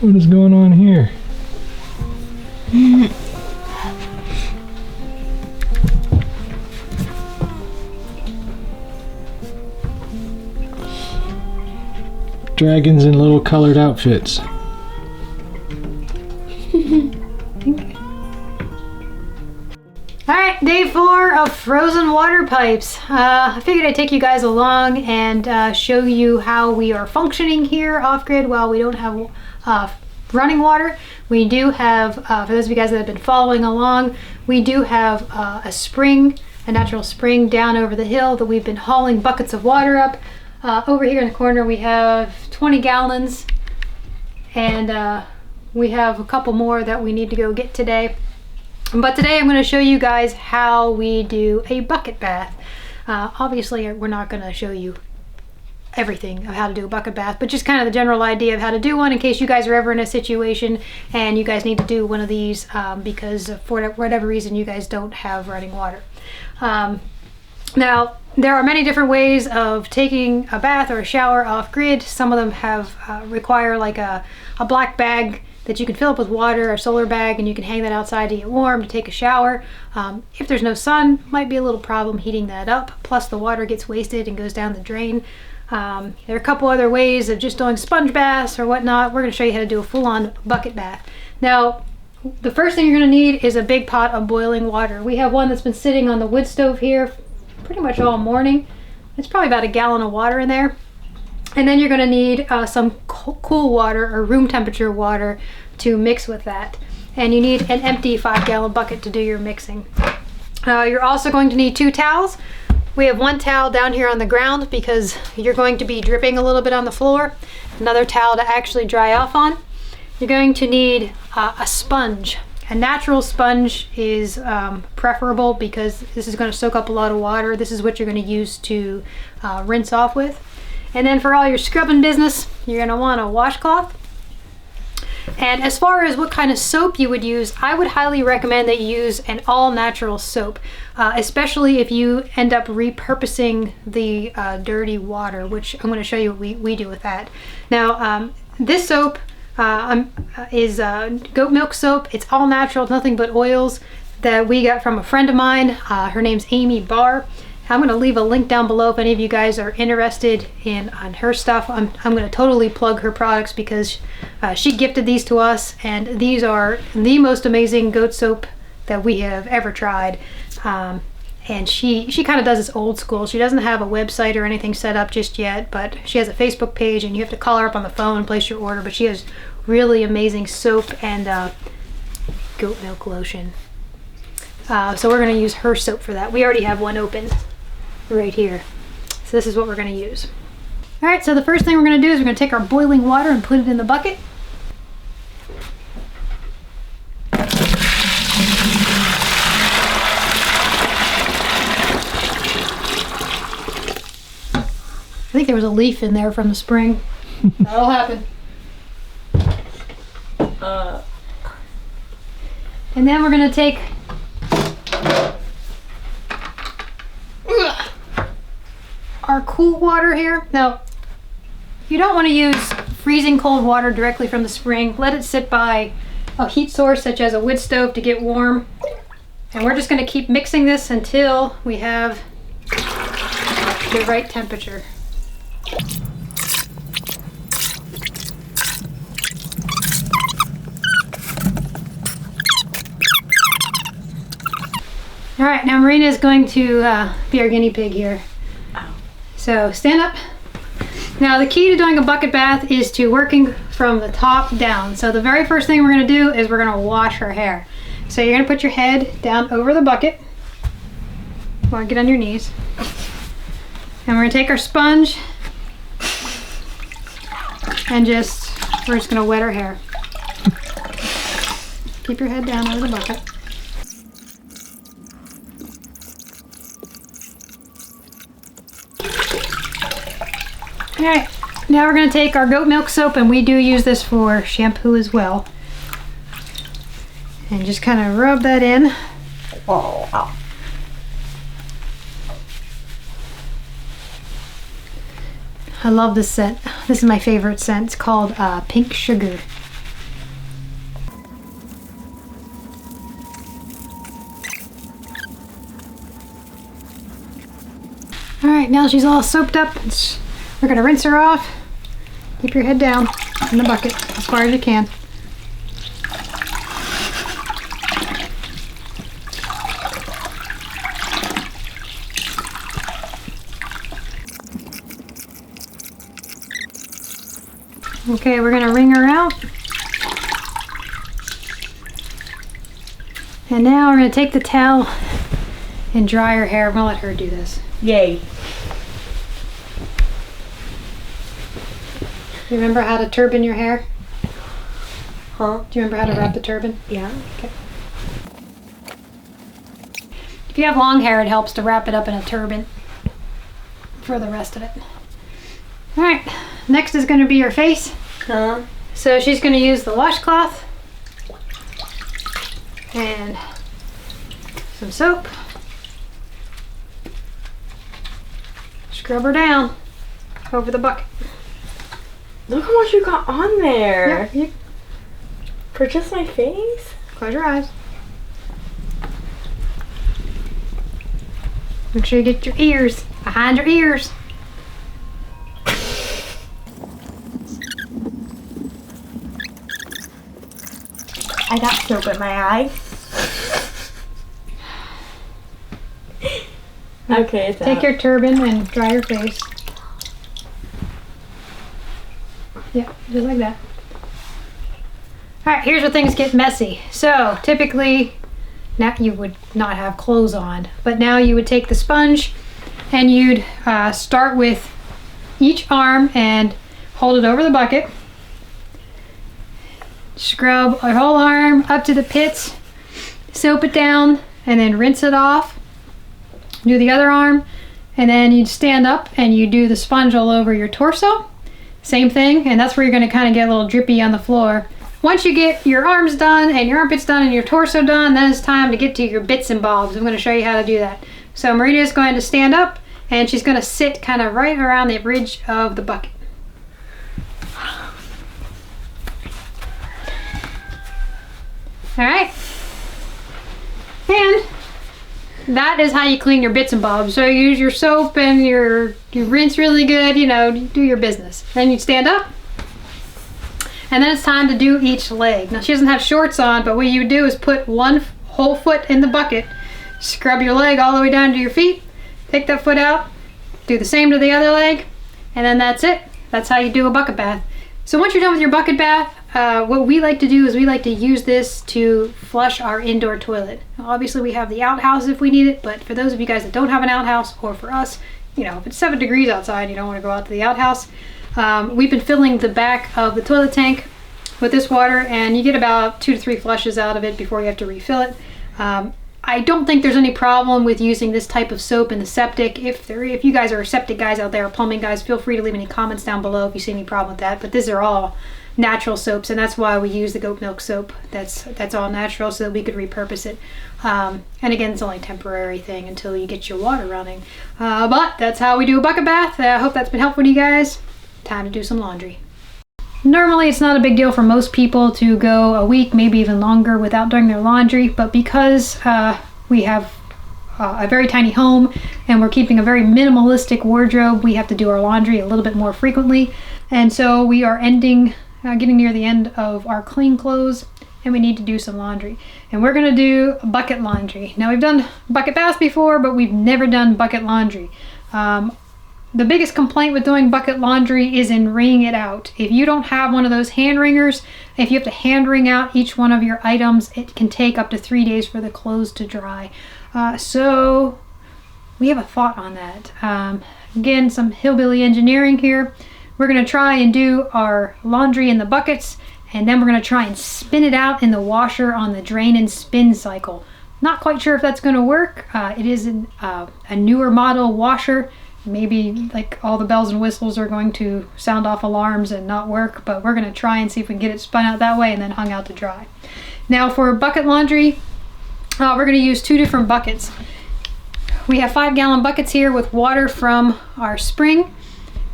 What is going on here? Dragons in little colored outfits. Alright, day 4 of frozen water pipes. I figured I'd take you guys along and show you how we are functioning here off-grid while we don't have running water. We do have, for those of you guys that have been following along, we do have a spring, a natural spring down over the hill that we've been hauling buckets of water up. Over here in the corner we have 20 gallons and we have a couple more that we need to go get today. But today I'm going to show you guys how we do a bucket bath. Obviously we're not going to show you everything of how to do a bucket bath, but just kind of the general idea of how to do one in case you guys are ever in a situation and you guys need to do one of these because for whatever reason you guys don't have running water. Now there are many different ways of taking a bath or a shower off grid. Some of them have require like a black bag that you can fill up with water, a solar bag, and you can hang that outside to get warm to take a shower. If there's no sun, might be a little problem heating that up, plus the water gets wasted and goes down the drain. There are a couple other ways of just doing sponge baths or whatnot. We're going to show you how to do a full-on bucket bath. Now the first thing you're going to need is a big pot of boiling water. We have one that's been sitting on the wood stove here pretty much all morning. It's probably about a gallon of water in there. And then you're going to need some cool water or room temperature water to mix with that. And you need an empty 5-gallon bucket to do your mixing. You're also going to need 2 towels. We have 1 towel down here on the ground because you're going to be dripping a little bit on the floor. Another towel to actually dry off on. You're going to need a sponge. A natural sponge is preferable because this is going to soak up a lot of water. This is what you're going to use to rinse off with. And then for all your scrubbing business, you're going to want a washcloth. And as far as what kind of soap you would use, I would highly recommend that you use an all-natural soap, especially if you end up repurposing the dirty water, which I'm going to show you what we do with that. Now, this soap is goat milk soap. It's all natural, nothing but oils that we got from a friend of mine. Her name's Amy Barr. I'm going to leave a link down below if any of you guys are interested in her stuff. I'm going to totally plug her products because she gifted these to us, and these are the most amazing goat soap that we have ever tried. And she kind of does this old school. She doesn't have a website or anything set up just yet, but she has a Facebook page and you have to call her up on the phone and place your order. But she has really amazing soap and goat milk lotion. So we're going to use her soap for that. We already have one open right here. So this is what we're going to use. All right, so the first thing we're going to do is we're going to take our boiling water and put it in the bucket. I think there was a leaf in there from the spring. That'll happen. And then we're going to take our cool water here. Now, you don't want to use freezing cold water directly from the spring. Let it sit by a heat source such as a wood stove to get warm. And we're just going to keep mixing this until we have the right temperature. All right, now Marina is going to be our guinea pig here. So stand up. Now the key to doing a bucket bath is to working from the top down. So the very first thing we're going to do is we're going to wash her hair. So you're going to put your head down over the bucket. Well, get on your knees. And we're going to take our sponge and we're just going to wet her hair. Keep your head down over the bucket. All right, now we're going to take our goat milk soap, and we do use this for shampoo as well. And just kind of rub that in. Oh. I love this scent. This is my favorite scent. It's called Pink Sugar. All right, now she's all soaped up. We're gonna rinse her off. Keep your head down in the bucket as far as you can. Okay, we're gonna wring her out. And now we're gonna take the towel and dry her hair. I'm gonna let her do this. Yay. You remember how to turban your hair? Huh? Do you remember how to wrap the turban? Yeah. Okay. If you have long hair, it helps to wrap it up in a turban for the rest of it. All right, next is gonna be your face. Huh? So she's gonna use the washcloth and some soap. Scrub her down over the bucket. Look how much you got on there. Yep, you For just my face? close your eyes. Make sure you get your ears, behind your ears. I got soap in my eye. Okay, it's Take out. your turban and dry your face. Yeah, just like that. Alright, here's where things get messy. So, typically, now you would not have clothes on, but now you would take the sponge and you'd start with each arm and hold it over the bucket. Scrub our whole arm up to the pits, soap it down, and then rinse it off. Do the other arm, and then you'd stand up and you do the sponge all over your torso. Same thing, and that's where you're going to kind of get a little drippy on the floor. Once you get your arms done and your armpits done and your torso done, then it's time to get to your bits and bobs. I'm going to show you how to do that. So Marina is going to stand up and she's going to sit kind of right around the ridge of the bucket. All right, and that is how you clean your bits and bobs. So you use your soap and you rinse really good, you know, do your business. Then you stand up, and then it's time to do each leg. Now she doesn't have shorts on, but what you do is put one whole foot in the bucket, scrub your leg all the way down to your feet, take that foot out, do the same to the other leg, and then that's it. That's how you do a bucket bath. So once you're done with your bucket bath, what we like to do is we like to use this to flush our indoor toilet. Now, obviously we have the outhouse if we need it, but for those of you guys that don't have an outhouse, or for us, you know, if it's 7 degrees outside, you don't want to go out to the outhouse. We've been filling the back of the toilet tank with this water, and you get about 2 to 3 flushes out of it before you have to refill it. I don't think there's any problem with using this type of soap in the septic. If you guys are septic guys out there, plumbing guys, feel free to leave any comments down below if you see any problem with that. But these are all natural soaps, and that's why we use the goat milk soap. That's all natural, so that we could repurpose it. And again, it's only a temporary thing until you get your water running. But that's how we do a bucket bath. I hope that's been helpful to you guys. Time to do some laundry. Normally it's not a big deal for most people to go a week, maybe even longer, without doing their laundry, but because we have a very tiny home and we're keeping a very minimalistic wardrobe, we have to do our laundry a little bit more frequently. And so we are getting near the end of our clean clothes, and we need to do some laundry. And we're gonna do bucket laundry. Now, we've done bucket baths before, but we've never done bucket laundry. The biggest complaint with doing bucket laundry is in wringing it out. If you don't have one of those hand wringers, if you have to hand wring out each one of your items, it can take up to 3 days for the clothes to dry. So we have a thought on that. Again, some hillbilly engineering here. We're gonna try and do our laundry in the buckets, and then we're gonna try and spin it out in the washer on the drain and spin cycle. Not quite sure if that's gonna work. It is a newer model washer. Maybe like all the bells and whistles are going to sound off alarms and not work, but we're gonna try and see if we can get it spun out that way and then hung out to dry. Now for bucket laundry, we're gonna use 2 different buckets. We have 5-gallon buckets here with water from our spring,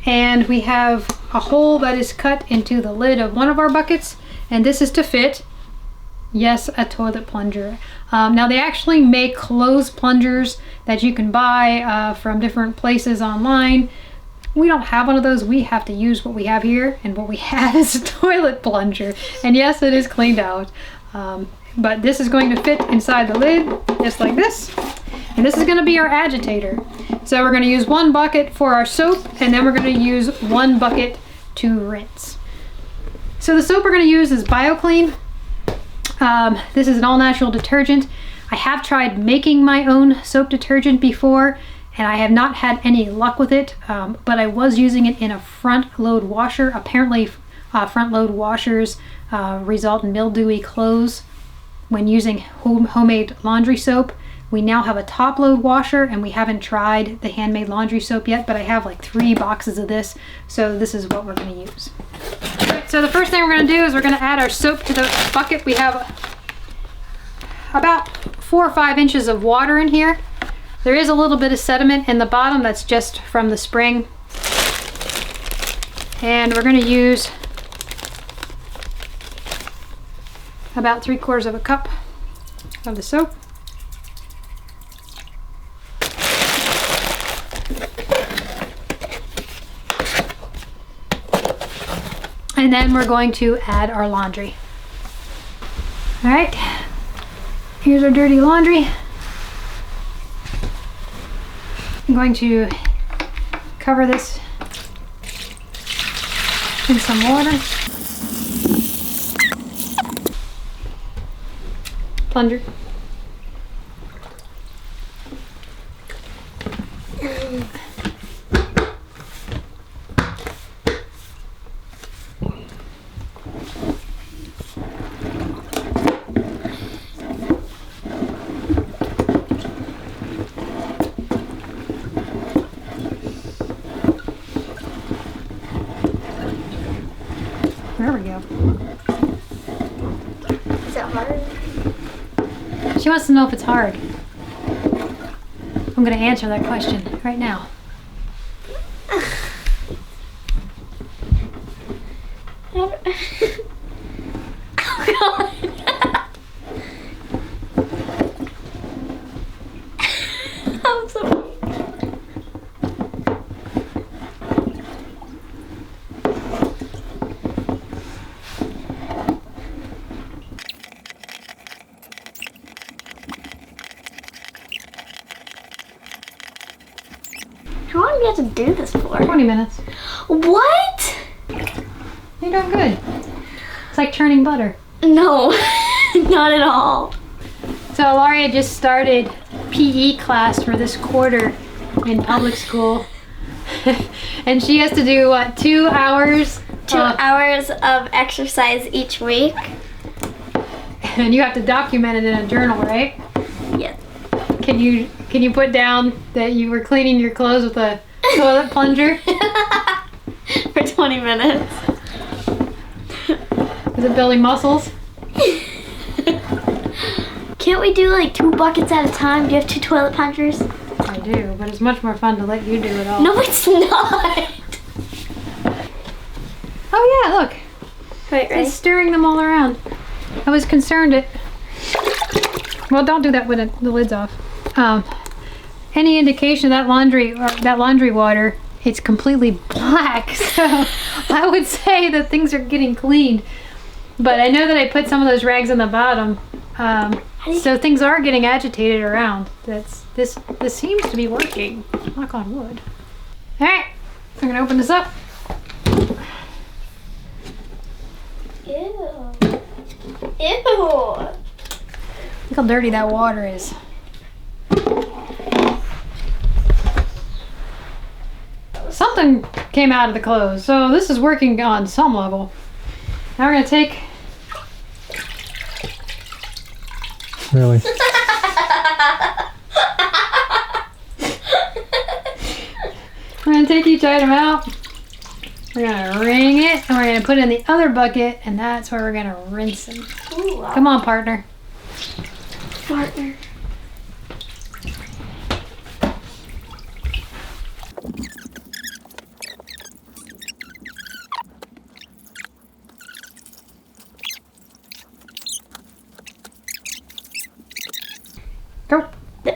and we have a hole that is cut into the lid of one of our buckets, and this is to fit Yes, a toilet plunger. Now they actually make clothes plungers that you can buy from different places online. We don't have one of those. We have to use what we have here, and what we have is a toilet plunger. And yes, it is cleaned out. But this is going to fit inside the lid, just like this. And this is going to be our agitator. So we're going to use 1 bucket for our soap, and then we're going to use 1 bucket to rinse. So the soap we're going to use is BioClean. This is an all-natural detergent. I have tried making my own soap detergent before, and I have not had any luck with it, but I was using it in a front-load washer. Apparently, front-load washers result in mildewy clothes when using homemade laundry soap. We now have a top-load washer, and we haven't tried the handmade laundry soap yet, but I have like 3 boxes of this, so this is what we're going to use. Alright, so the first thing we're going to do is we're going to add our soap to the bucket. We have about 4 or 5 inches of water in here. There is a little bit of sediment in the bottom that's just from the spring. And we're going to use about 3/4 of a cup of the soap. And then we're going to add our laundry. All right, here's our dirty laundry. I'm going to cover this in some water. Plunger. There we go. Is it hard? She wants to know if it's hard. I'm going to answer that question right now. Oh God. I'm so How long do you have to do this for? 20 minutes. What? You're doing good. It's like churning butter. No, not at all. So Laria just started PE class for this quarter in public school. And she has to do, what, 2 hours? 2 hours of exercise each week. And you have to document it in a journal, right? Yes. Can you put down that you were cleaning your clothes with a toilet plunger? For 20 minutes. Is it building muscles? Can't we do like 2 buckets at a time? Do you have 2 toilet plungers? I do, but it's much more fun to let you do it all. No, it's not. Oh yeah, look. Wait, right? It's stirring them all around. I was concerned it... Well, don't do that when the lid's off. Any indication that laundry water, it's completely black. So I would say that things are getting cleaned. But I know that I put some of those rags in the bottom. So things are getting agitated around. This seems to be working. Knock on wood. All right, I'm gonna open this up. Ew. Ew. Look how dirty that water is. Something came out of the clothes, so this is working on some level. Now we're gonna take... Really? We're gonna take each item out. We're gonna wring it, and we're gonna put it in the other bucket, and that's where we're gonna rinse them. Ooh, wow. Come on, partner. Partner.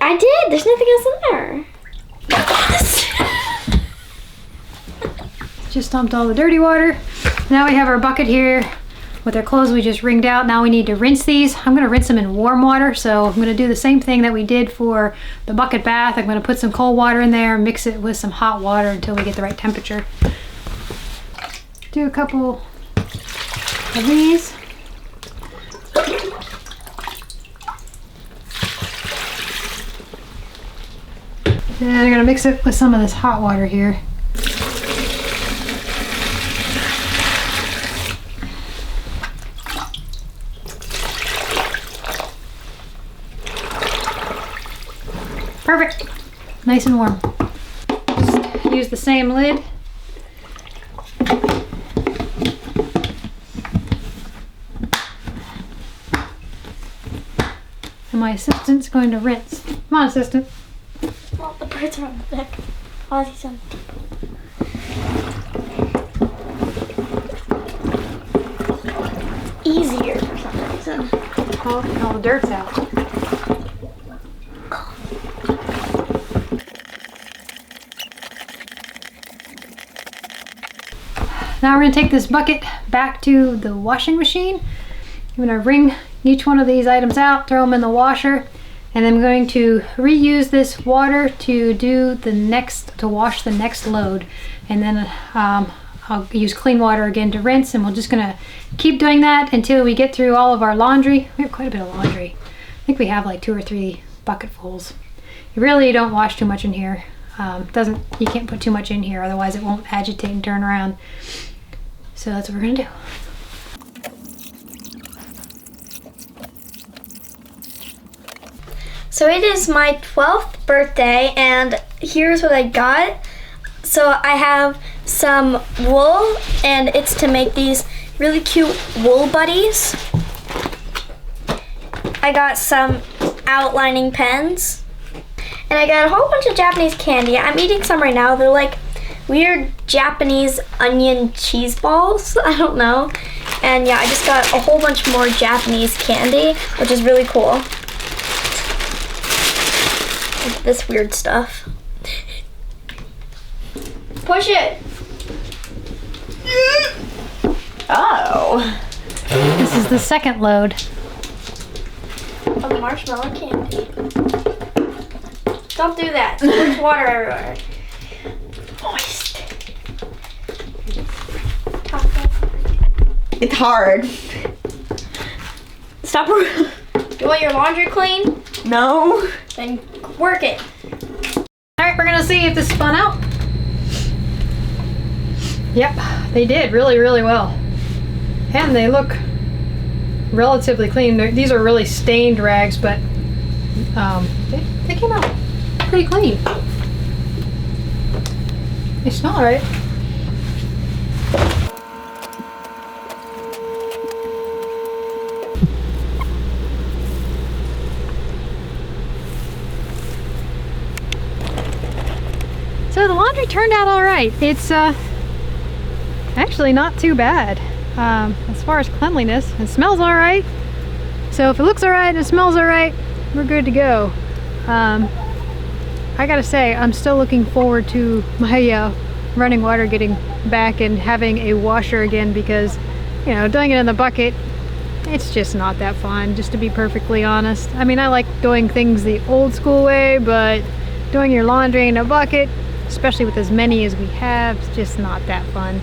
I did. There's nothing else in there. Just dumped all the dirty water. Now we have our bucket here with our clothes we just wringed out. Now we need to rinse these. I'm gonna rinse them in warm water, so I'm gonna do the same thing that we did for the bucket bath. I'm gonna put some cold water in there, mix it with some hot water until we get the right temperature. Do a couple of these. And I'm gonna mix it with some of this hot water here. Perfect. Nice and warm. Just use the same lid. And my assistant's going to rinse. Come on, assistant. Well, the birds are on the deck. Oh, I see some. Easier for some reason. Oh, all the dirt's out. Now we're going to take this bucket back to the washing machine. I'm going to wring each one of these items out, throw them in the washer, and I'm going to reuse this water to wash the next load. And then I'll use clean water again to rinse, and we're just going to keep doing that until we get through all of our laundry. We have quite a bit of laundry. I think we have like 2 or 3 bucketfuls. You really don't wash too much in here. You can't put too much in here, otherwise it won't agitate and turn around. So that's what we're gonna do. So it is my 12th birthday, and here's what I got. So I have some wool, and it's to make these really cute wool buddies. I got some outlining pens, and I got a whole bunch of Japanese candy. I'm eating some right now. They're like weird Japanese onion cheese balls. I don't know. And yeah, I just got a whole bunch more Japanese candy, which is really cool. Like this weird stuff. Push it. Oh. This is the second load. Of the marshmallow candy. Don't do that. There's water everywhere. Moist. It's hard. Stop. You want your laundry clean? No. Then work it. Alright, we're gonna see if this spun out. Yep, they did really, really well. And they look relatively clean. These are really stained rags, but they came out pretty clean. They smell alright. So the laundry turned out alright. It's actually not too bad as far as cleanliness. It smells alright. So if it looks alright and it smells alright, we're good to go. I gotta say, I'm still looking forward to my running water getting back and having a washer again, because, you know, doing it in the bucket, it's just not that fun, just to be perfectly honest. I mean, I like doing things the old school way, but doing your laundry in a bucket, especially with as many as we have, it's just not that fun.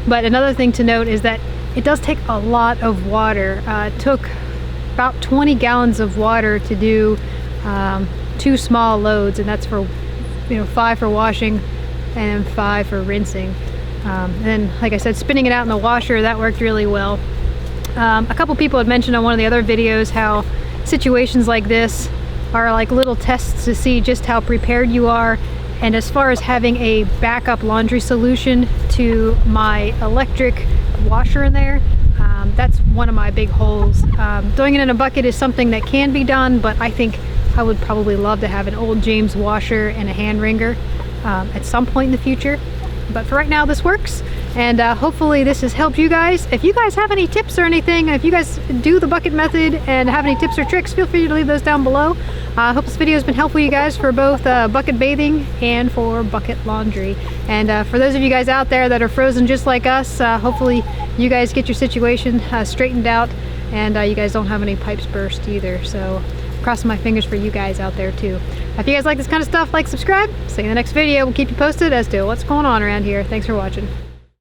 But another thing to note is that it does take a lot of water. It took about 20 gallons of water to do 2 small loads, and that's for, you know, 5 for washing and 5 for rinsing. And then, like I said, spinning it out in the washer, that worked really well. A couple people had mentioned on one of the other videos how situations like this are like little tests to see just how prepared you are. And as far as having a backup laundry solution to my electric washer in there, that's one of my big holes. Doing it in a bucket is something that can be done, but I think I would probably love to have an old James washer and a hand wringer at some point in the future. But for right now, this works. And hopefully this has helped you guys. If you guys have any tips or anything, if you guys do the bucket method and have any tips or tricks, feel free to leave those down below. I hope this video has been helpful, you guys, for both bucket bathing and for bucket laundry. And for those of you guys out there that are frozen just like us, hopefully you guys get your situation straightened out, and you guys don't have any pipes burst either. So crossing my fingers for you guys out there too. If you guys like this kind of stuff, like, subscribe. See you in the next video. We'll keep you posted as to what's going on around here. Thanks for watching.